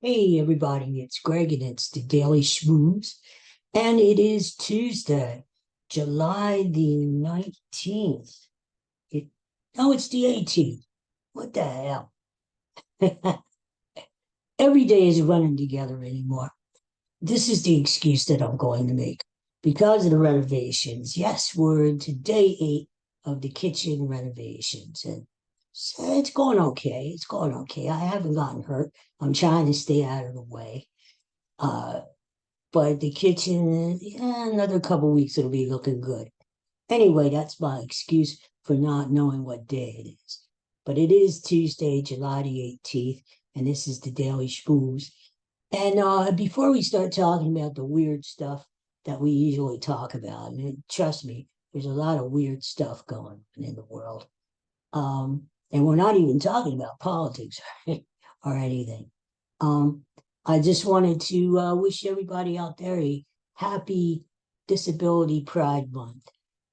Hey everybody, it's Greg and it's the Daily Schmooze. And it is Tuesday, July the 19th. It, no, it's the 18th. What the hell? Every day is running together anymore. This is the excuse that I'm going to make. Because of the renovations. Yes, we're into day 8 of the kitchen renovations. And so it's going okay. It's going okay. I haven't gotten hurt. I'm trying to stay out of the way. Uh, But the kitchen, yeah, another couple weeks it'll be looking good. Anyway, that's my excuse for not knowing what day it is. But it is Tuesday, July the 18th, and this is the Daily Schmooze. And before we start talking about the weird stuff that we usually talk about, and trust me, there's a lot of weird stuff going on in the world. And we're not even talking about politics or anything. Um, I just wanted to wish everybody out there a happy Disability Pride Month.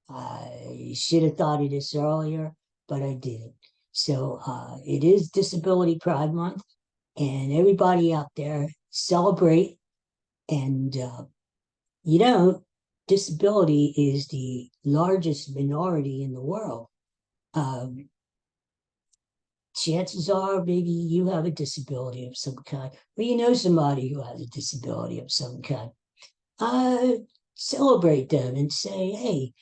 I should have thought of this earlier, but I didn't. So it is Disability Pride Month, and everybody out there celebrate. And, you know, disability is the largest minority in the world. Um, Chances are maybe you have a disability of some kind, or you know somebody who has a disability of some kind. Uh, Celebrate them and say, hey,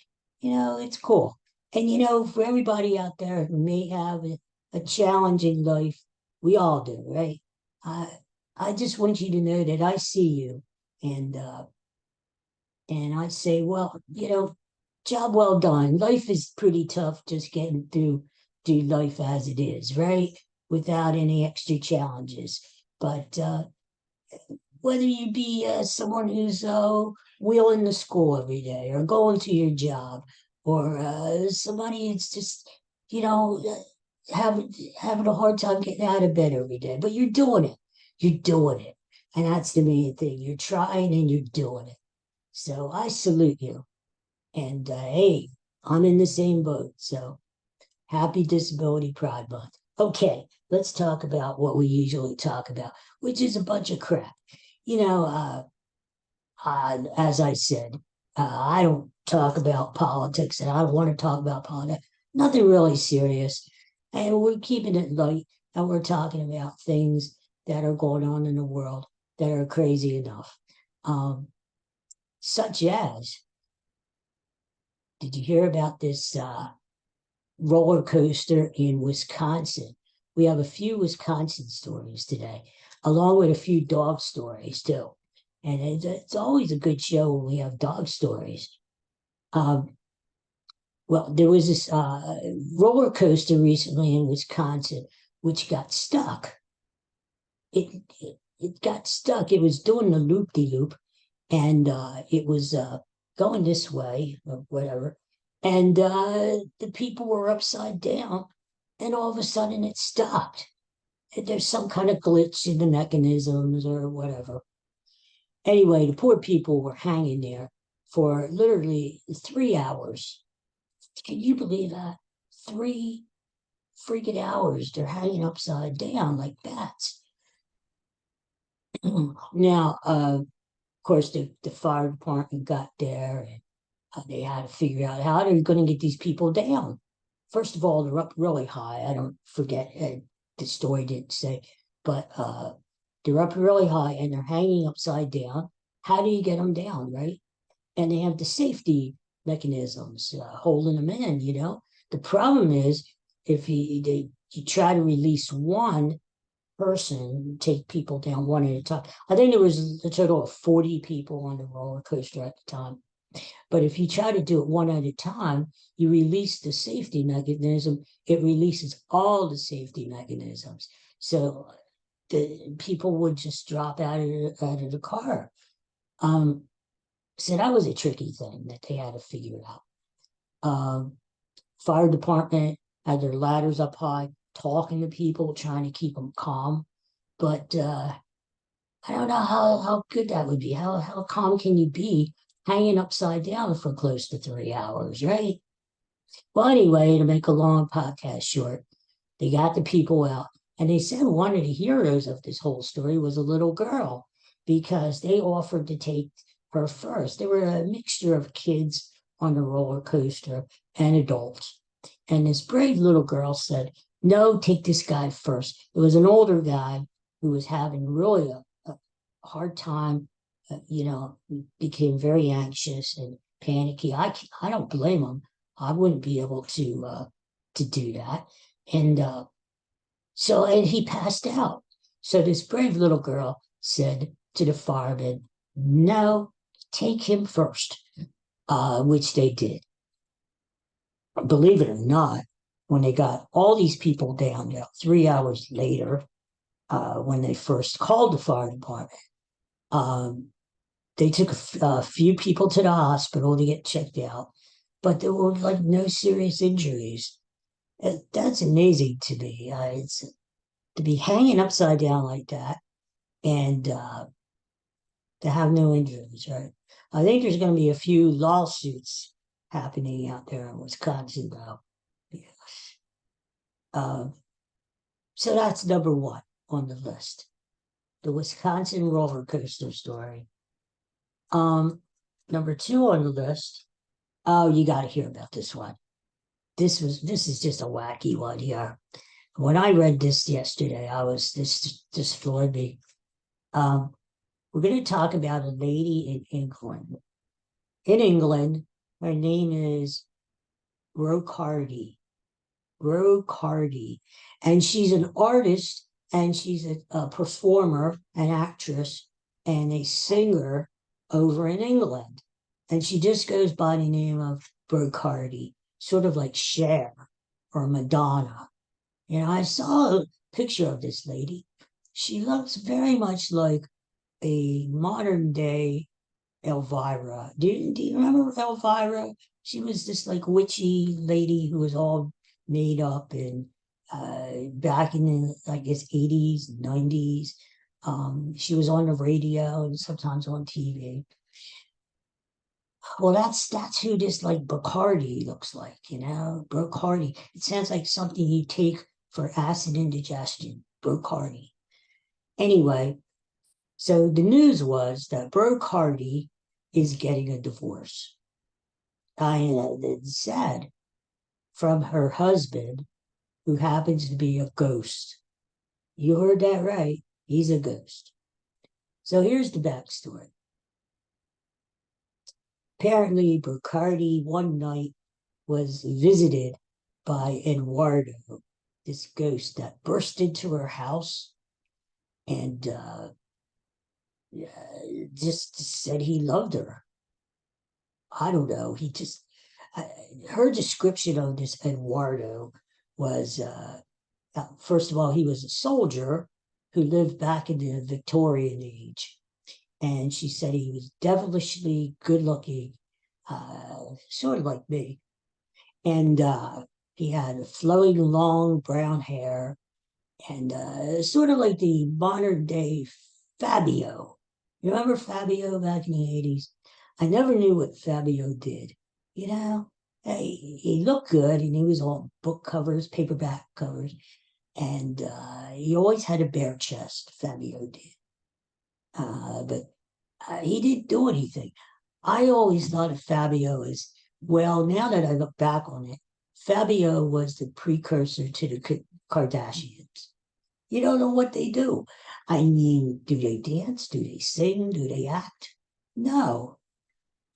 it's cool. And, for everybody out there who may have a challenging life, we all do, right? I, I just want you to know that I see you. And, uh, and I say, well, job well done. Life is pretty tough just getting through life as it is, right? Without any extra challenges. But whether you be someone who's wheeling to school every day or going to your job or somebody that's just, you know, having a hard time getting out of bed every day, but you're doing it. You're doing it. And that's the main thing. You're trying and you're doing it. So I salute you. And hey, I'm in the same boat. So happy Disability Pride Month. Okay, let's talk about what we usually talk about, which is a bunch of crap. You know, as I said, I don't talk about politics and I don't want to talk about politics. Nothing really serious. And we're keeping it light and we're talking about things that are going on in the world that are crazy enough. Um, Such as, did you hear about this roller coaster in Wisconsin? We have a few Wisconsin stories today, along with a few dog stories too. And it's always a good show when we have dog stories. Um, well, there was this roller coaster recently in Wisconsin which got stuck. It got stuck. It was doing the loop de loop, and it was going this way or whatever. And the people were upside down, and all of a sudden it stopped. There's some kind of glitch in the mechanisms or whatever. Anyway, the poor people were hanging there for literally 3 hours. Can you believe that? 3 freaking hours. They're hanging upside down like bats. Now, of course, the fire department got there and they had to figure out how they're going to get these people down. First of all, they're up really high. I don't forget, the story didn't say, but they're up really high and they're hanging upside down. How do you get them down, right? And they have the safety mechanisms holding them in. The problem is if you try to release one person, take people down one at a time. I think there was a total of 40 people on the roller coaster at the time. But if you try to do it one at a time, you release the safety mechanism, it releases all the safety mechanisms. So the people would just drop out of the car. Um, so that was a tricky thing that they had to figure out. Um, Fire department had their ladders up high, talking to people, trying to keep them calm. But I don't know how good that would be. How calm can you be hanging upside down for close to 3 hours, right? Well, anyway, to make a long podcast short, they got the people out. And they said one of the heroes of this whole story was a little girl because they offered to take her first. There were a mixture of kids on the roller coaster and adults. And this brave little girl said, no, take this guy first. It was an older guy who was having really a hard time, became very anxious and panicky. I don't blame him. I wouldn't be able to do that. And and he passed out. So this brave little girl said to the fireman, no, take him first, which they did. Believe it or not, when they got all these people down there, 3 hours later, when they first called the fire department, um, they took a few people to the hospital to get checked out, but there were like no serious injuries. That's amazing to me. It's to be hanging upside down like that and to have no injuries, right? I think there's going to be a few lawsuits happening out there in Wisconsin, though. Yeah. Uh, so that's number one on the list, the Wisconsin roller coaster story. Um, Number two on the list. Oh, you got to hear about this one. This is just a wacky one here. When I read this yesterday, I was this floored me. Um, we're going to talk about a lady in England. In England, her name is Brocardi. Brocardi, and she's an artist and she's a performer, an actress, and a singer over in England. And she just goes by the name of Brocardi, sort of like Cher or Madonna. I saw a picture of this lady. She looks very much like a modern day Elvira. Do you remember Elvira? She was this like witchy lady who was all made up and back in the, I guess, 80s, 90s. She was on the radio and sometimes on TV. Well, that's who this like Bacardi looks like, Bacardi. It sounds like something you take for acid indigestion, Bacardi. Anyway, so the news was that Bacardi is getting a divorce. It's sad from her husband, who happens to be a ghost. You heard that right. He's a ghost. So here's the backstory. Apparently, Bacardi one night was visited by Eduardo, this ghost that burst into her house and just said he loved her. I don't know. Her description of this Eduardo was first of all, he was a soldier who lived back in the Victorian age. And she said he was devilishly good looking, sort of like me. And he had flowing long brown hair and sort of like the modern day Fabio. You remember Fabio back in the 80s? I never knew what Fabio did. You know, he looked good and he was on book covers, paperback covers, and he always had a bare chest, Fabio did. But he didn't do anything. I always thought of Fabio as, well, now that I look back on it, Fabio was the precursor to the Kardashians. You don't know what they do. I mean, do they dance? Do they sing? Do they act? No,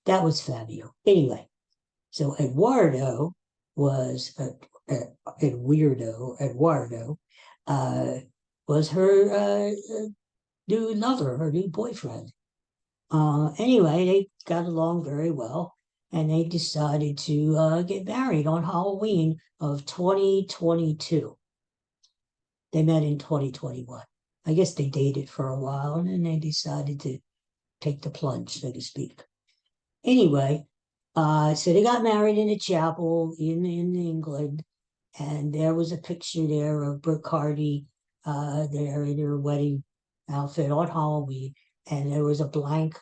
that was Fabio. Anyway, so Eduardo was Eduardo was her new lover, her new boyfriend. Anyway, they got along very well and they decided to get married on Halloween of 2022. They met in 2021. I guess they dated for a while and then they decided to take the plunge, so to speak. Anyway, so they got married in a chapel in England, and there was a picture there of Bacardi there in her wedding outfit on Halloween, and there was a blank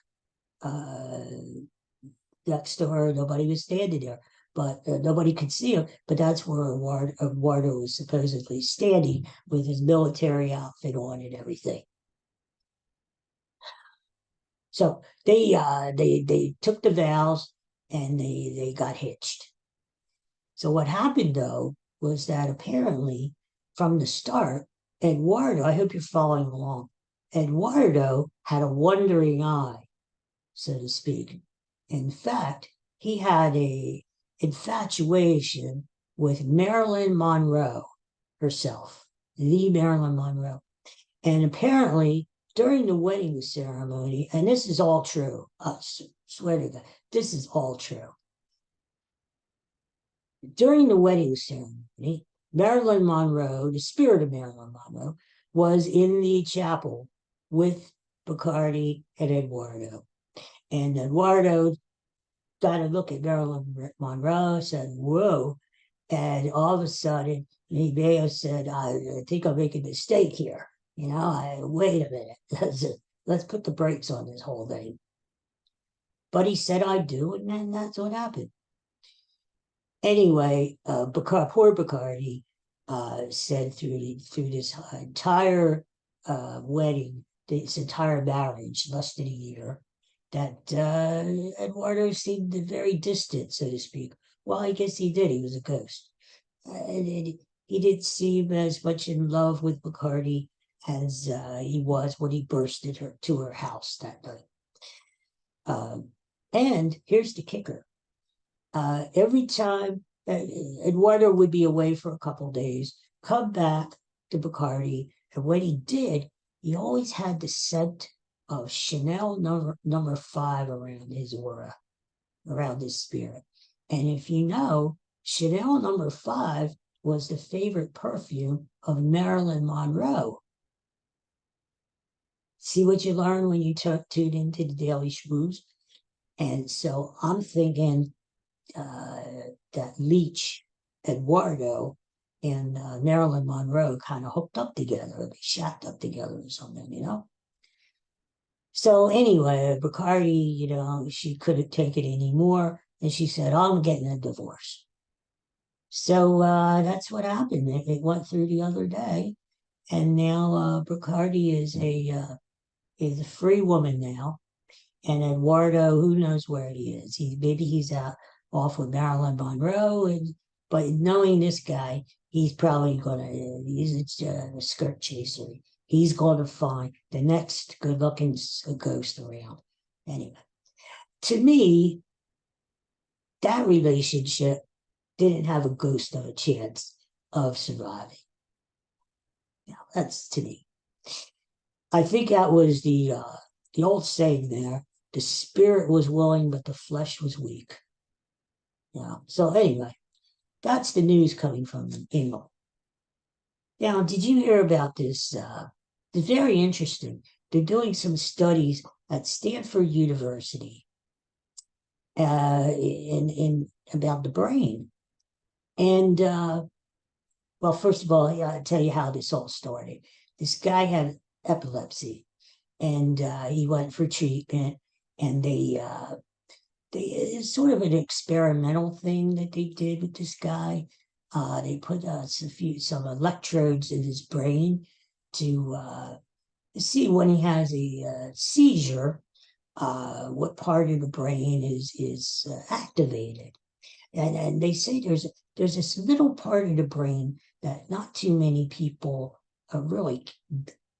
next to her. Nobody was standing there. but nobody could see him. But that's where Eduardo was supposedly standing with his military outfit on and everything. So they took the vows and they got hitched. So what happened though was that apparently from the start, Eduardo, I hope you're following along, Eduardo had a wandering eye, so to speak. In fact, he had a infatuation with Marilyn Monroe herself, the Marilyn Monroe. And apparently, during the wedding ceremony, and this is all true, I swear to God, this is all true. During the wedding ceremony, Marilyn Monroe, the spirit of Marilyn Monroe, was in the chapel with Bacardi and Eduardo. And Eduardo got a look at Marilyn Monroe, said, whoa. And all of a sudden, he may have said, I think I'm making a mistake here. Wait a minute. Let's put the brakes on this whole thing. But he said, I do. And then that's what happened. Anyway, poor Bacardi said through this entire wedding, this entire marriage, less than a year, that Eduardo seemed very distant, so to speak. Well, I guess he did. He was a ghost. And he didn't seem as much in love with Bacardi as he was when he bursted her to her house that night. And here's the kicker. Every time Eduardo would be away for a couple of days, come back to Bacardi, and when he did, he always had the scent of Chanel number 5 around his aura, around his spirit. And if you know, Chanel number 5 was the favorite perfume of Marilyn Monroe. See what you learn when you tune into the Daily Schmooze? And so I'm thinking that Leach, Eduardo, and Marilyn Monroe kind of hooked up together. They shacked up together or something. So anyway, Bacardi, she couldn't take it anymore. And she said, I'm getting a divorce. So that's what happened. It went through the other day. And now Bacardi is a free woman now. And Eduardo, who knows where he is? Maybe he's out off with Marilyn Monroe, but knowing this guy, he's probably he's a skirt chaser. He's going to find the next good-looking ghost around. Anyway, to me, that relationship didn't have a ghost of a chance of surviving. That's to me. I think that was the old saying there. The spirit was willing, but the flesh was weak. So anyway, that's the news coming from England. Now, did you hear about this? It's very interesting. They're doing some studies at Stanford University in about the brain. And well, first of all, I'll tell you how this all started. This guy had epilepsy, and he went for treatment, and it's sort of an experimental thing that they did with this guy. They put some electrodes in his brain to see when he has a seizure, what part of the brain is activated. And they say there's this little part of the brain that not too many people really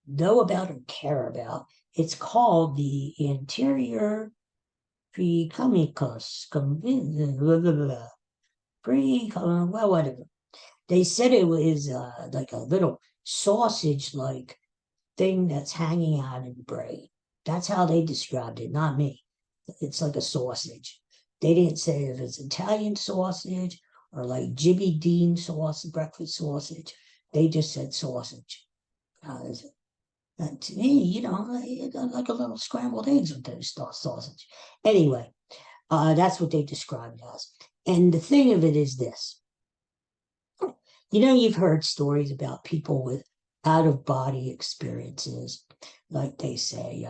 know about or care about. It's called the anterior precamicus, well, whatever. They said it was like a little sausage-like thing that's hanging out of the brain. That's how they described it, not me. It's like a sausage. They didn't say if it's Italian sausage or like Jimmy Dean sausage, breakfast sausage. They just said sausage. To me, like a little scrambled eggs with those sausage. Anyway, that's what they described it as. And the thing of it is this. You've heard stories about people with out-of-body experiences. Like they say,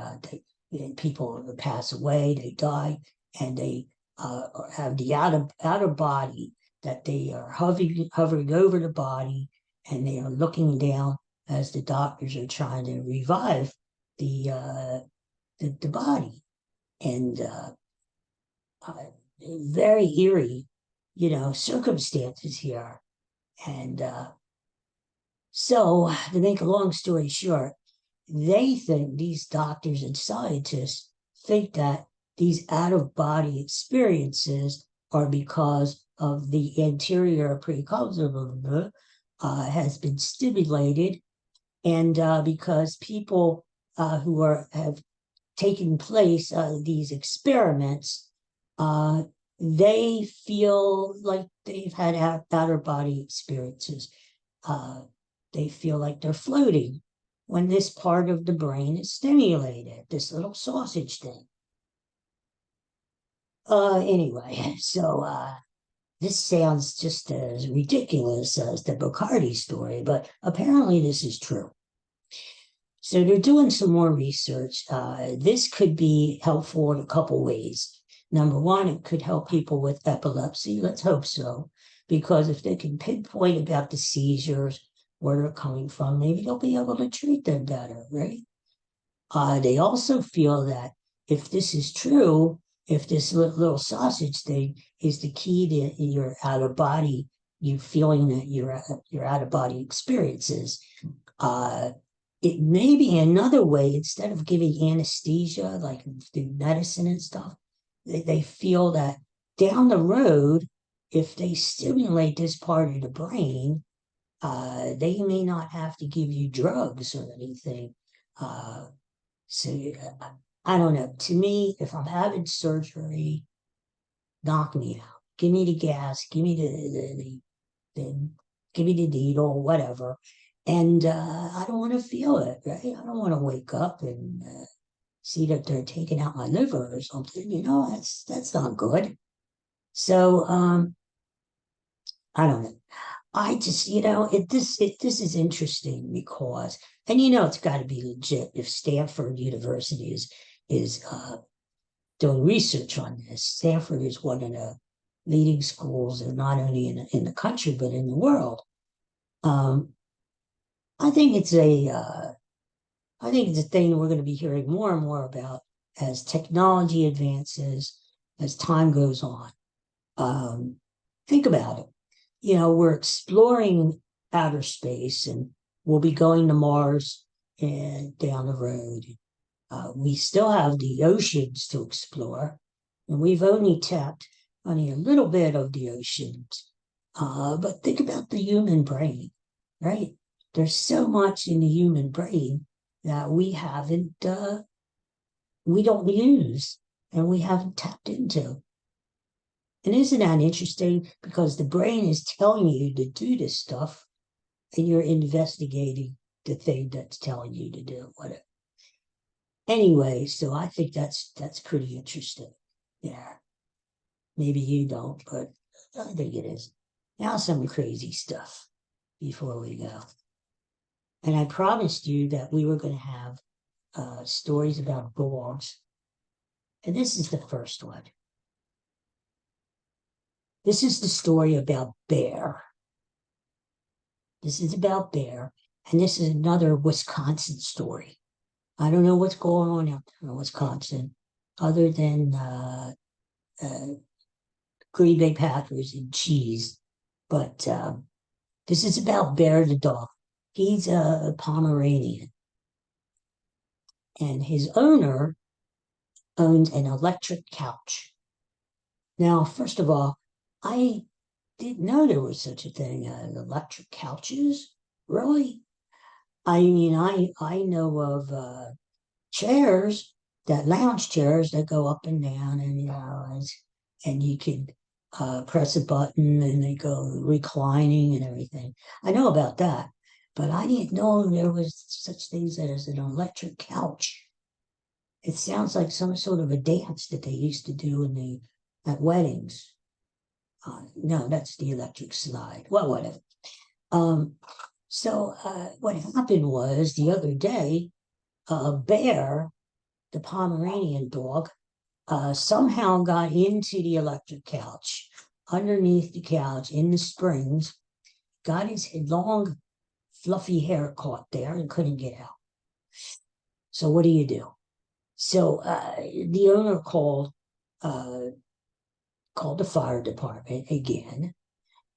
people pass away, they die, and they or have the out of body, that they are hovering over the body, and they are looking down as the doctors are trying to revive the body. And uh, very eerie, circumstances here. And so, to make a long story short, they think, these doctors and scientists think, that these out of body experiences are because of the anterior preconsumum has been stimulated, and because people who have taken place, these experiments, uh, they feel like they've had outer body experiences. Uh, they feel like they're floating when this part of the brain is stimulated, this little sausage thing. Anyway, so this sounds just as ridiculous as the Bacardi story, but apparently this is true. So they're doing some more research. This could be helpful in a couple ways. Number one, it could help people with epilepsy. Let's hope so, because if they can pinpoint about the seizures, where they're coming from, maybe they'll be able to treat them better, right? They also feel that if this is true, if this little sausage thing is the key to your out of body, you feeling that your out of body experiences, uh, it may be another way, instead of giving anesthesia, like through medicine and stuff, they feel that down the road, if they stimulate this part of the brain, they may not have to give you drugs or anything. So I don't know. To me, if I'm having surgery, knock me out. Give me the gas. Give me the give me the needle, whatever. And I don't want to feel it, right? I don't want to wake up and see that they're taking out my liver or something. That's not good. So I don't know. I just, this is interesting because, and it's got to be legit if Stanford University is doing research on this. Stanford is one of the leading schools, and not only in the country but in the world. Um, I think I think it's a thing we're going to be hearing more and more about as technology advances, as time goes on. Think about it. We're exploring outer space, and we'll be going to Mars and down the road. We still have the oceans to explore, and we've only tapped only a little bit of the oceans. But think about the human brain, right? There's so much in the human brain that we don't use, and we haven't tapped into. And isn't that interesting? Because the brain is telling you to do this stuff, and you're investigating the thing that's telling you to do whatever. Anyway, so I think that's pretty interesting. Yeah. Maybe you don't, but I think it is. Now some crazy stuff before we go. And I promised you that we were going to have stories about dogs. And this is the first one. This is the story about Bear. This is about Bear. And this is another Wisconsin story. I don't know what's going on out there in Wisconsin, other than Green Bay Packers and cheese. But this is about Bear the dog. He's a Pomeranian. And his owner owns an electric couch. Now, first of all, I didn't know there was such a thing as electric couches. Really? I mean, I know of chairs, that lounge chairs that go up and down, and you can press a button and they go reclining and everything. I know about that, but I didn't know there was such things as an electric couch. It sounds like some sort of a dance that they used to do at weddings. No, that's the electric slide. Well, whatever. So what happened was, the other day, Bear, the Pomeranian dog, somehow got into the electric couch, underneath the couch in the springs, got his long, fluffy hair caught there and couldn't get out. So what do you do? So the owner uh, called the fire department again,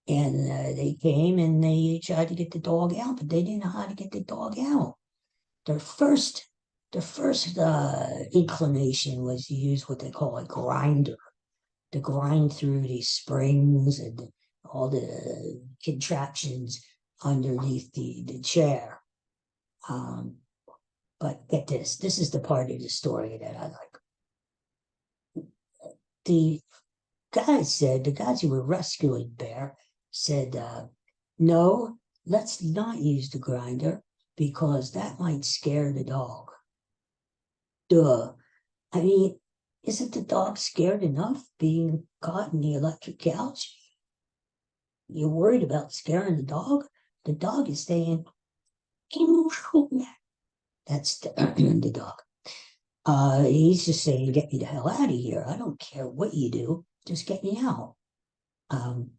and they came and they tried to get the dog out, but they didn't know how to get the dog out. Their first, their first inclination was to use what they call a grinder to grind through these springs and all the contraptions underneath the chair. Um, but get this, this is the part of the story that I like. The the guys who were rescuing Bear said, no, let's not use the grinder because that might scare the dog. Duh. I mean, isn't the dog scared enough being caught in the electric couch? You're worried about scaring the dog? The dog is saying, that's the dog. He's just saying, get me the hell out of here. I don't care what you do. Just get me out. Um,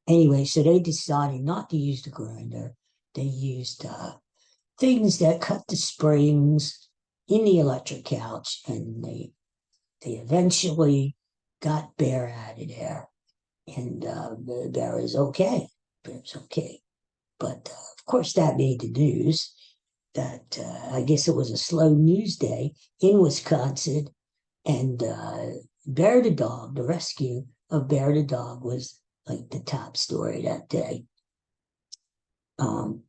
anyway, so they decided not to use the grinder. They used things that cut the springs in the electric couch, and they eventually got Bear out of there. And Bear is okay. Bear's okay. But of course, that made the news. That I guess it was a slow news day in Wisconsin, and Bear the dog, the rescue of Bear the dog, was like the top story that day. Um,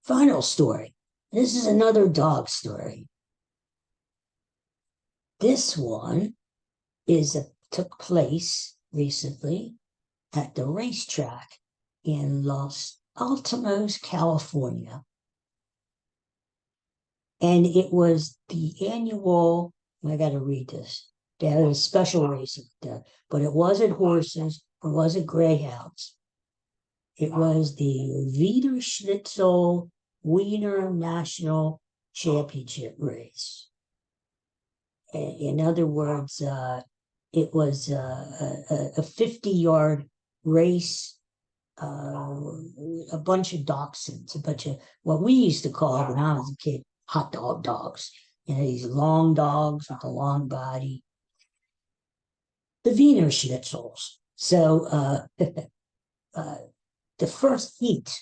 Final story. This is another dog story. This one took place recently at the racetrack in Los Altos, California. And it was the annual, I got to read this. They had a special race there, but it wasn't horses, it wasn't greyhounds. It was the Wiener Schnitzel Wiener National Championship race. In other words, it was a 50-yard race, a bunch of dachshunds, a bunch of what we used to call when I was a kid hot dog dogs. You know, these long dogs with a long body, the Wiener Schnitzels. So uh, the first heat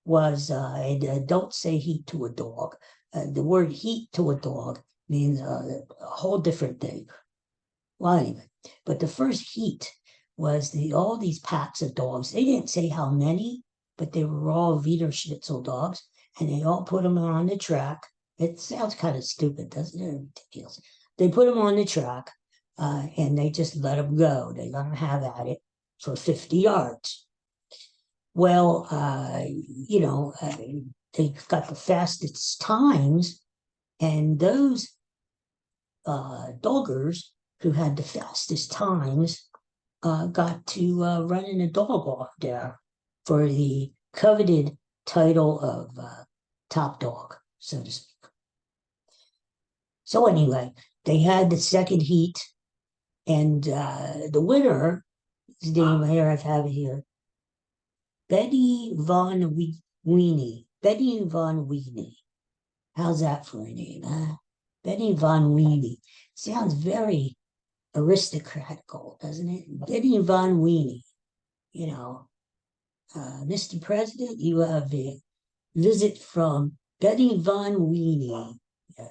was, and don't say heat to a dog. The word heat to a dog means a whole different thing. Well, anyway, but the first heat was all these packs of dogs. They didn't say how many, but they were all Wiener Schnitzel dogs, and they all put them on the track. It sounds kind of stupid, doesn't it? Ridiculous. They put them on the track, and they just let them go. They let them have at it for 50 yards. Well, they got the fastest times, and those doggers who had the fastest times got to run in a dog off there for the coveted title of top dog, so to speak. So anyway, they had the second heat, and the winner, his name here, I have it here, Betty Von Weenie. Betty Von Weenie. How's that for a name, huh? Betty Von Weenie. Sounds very aristocratical, doesn't it? Betty Von Weenie. You know, Mr. President, you have a visit from Betty Von Weenie. Yeah.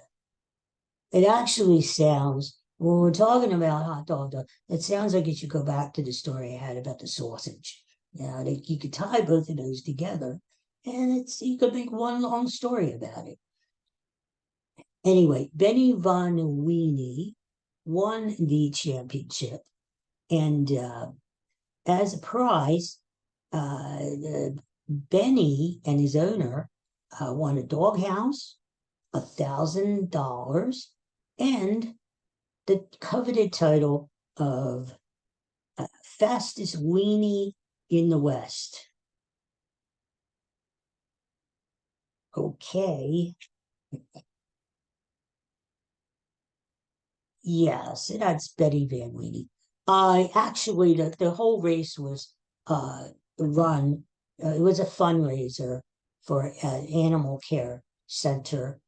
It actually sounds, when we're talking about hot dog, it sounds like it should go back to the story I had about the sausage. Yeah, you could tie both of those together, and you could make one long story about it. Anyway, Benny Von Weenie won the championship, and as a prize, Benny and his owner won a doghouse, $1,000, and the coveted title of fastest weenie in the West. Okay. Yes, that's Betty Van Weenie. I actually the whole race was run. It was a fundraiser for an animal care center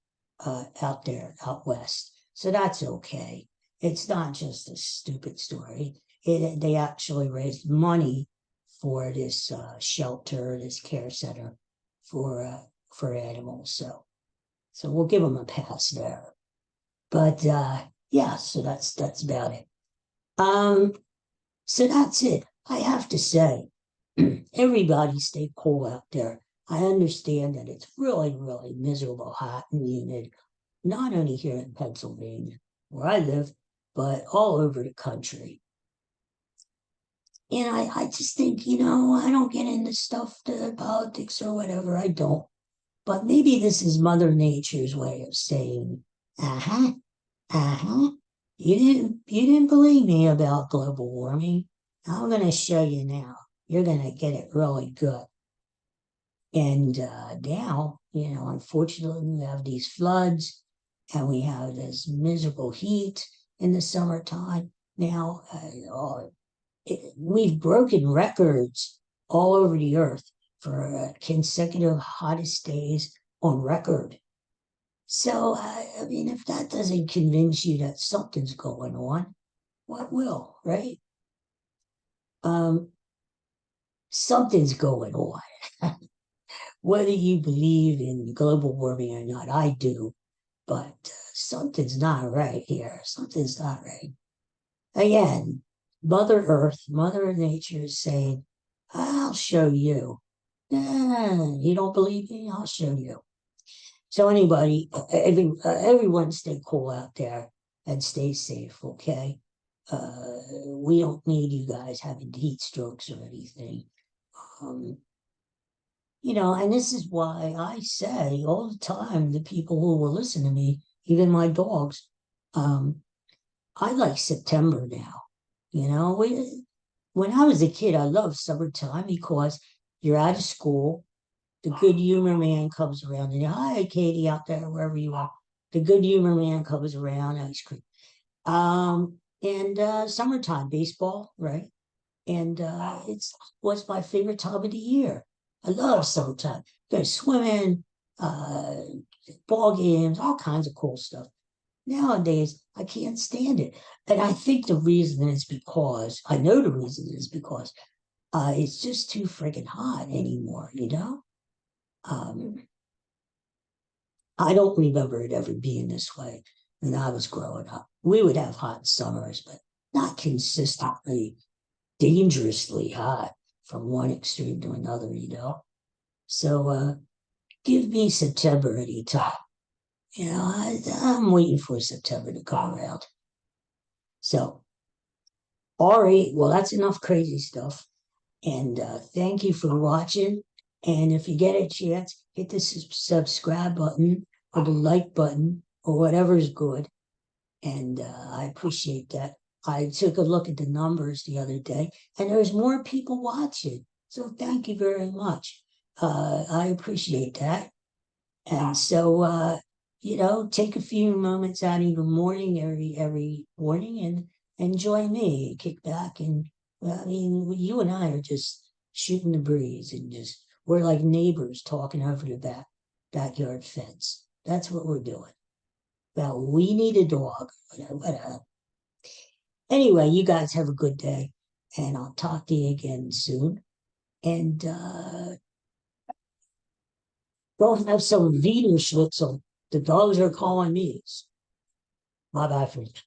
out there out west. So that's okay. It's not just a stupid story. They actually raised money for this shelter, this care center for animals. So we'll give them a pass there. But yeah, so that's about it. Um, so that's it. I have to say, everybody stay cool out there. I understand that it's really, really miserable, hot and humid, not only here in Pennsylvania, where I live, but all over the country. And I just think, I don't get into stuff, the politics or whatever. I don't. But maybe this is Mother Nature's way of saying, uh-huh, uh-huh. You didn't believe me about global warming. I'm gonna show you now. You're gonna get it really good. And now, unfortunately, we have these floods, and we have this miserable heat in the summertime. Now, we've broken records all over the earth for consecutive hottest days on record. So, I mean, if that doesn't convince you that something's going on, what will, right? Um, Something's going on. Whether you believe in global warming or not, I do, but something's not right here. Something's not right. Again, Mother Earth, Mother Nature is saying, I'll show you. You don't believe me? I'll show you. So anybody, everyone stay cool out there and stay safe, okay? We don't need you guys having heat strokes or anything. Um, and this is why I say all the time, the people who will listen to me, even my dogs, um, I like September now. When I was a kid, I loved summertime because you're out of school, the good humor man comes around, and hi, Katie, out there, wherever you are. The good humor man comes around, ice cream. And summertime baseball, right? And it's was my favorite time of the year. I love summertime. Go swimming, uh, ball games, all kinds of cool stuff. Nowadays, I can't stand it. And I think the reason is because I know the reason is because it's just too freaking hot anymore. Um, I don't remember it ever being this way when I was growing up. We would have hot summers, but not consistently, dangerously hot from one extreme to another. So give me September anytime. I'm waiting for September to come around. So, all right, well, that's enough crazy stuff. And thank you for watching. And if you get a chance, hit the subscribe button or the like button or whatever's good. And I appreciate that. I took a look at the numbers the other day, and there's more people watching. So thank you very much. I appreciate that. And so, take a few moments out of your morning every morning and join me. Kick back and I mean, you and I are just shooting the breeze and just we're like neighbors talking over the backyard fence. That's what we're doing. Well, we need a dog. Whatever. Anyway, you guys have a good day, and I'll talk to you again soon. And go have some Wiener Schnitzel. The dogs are calling me. Bye bye, friends.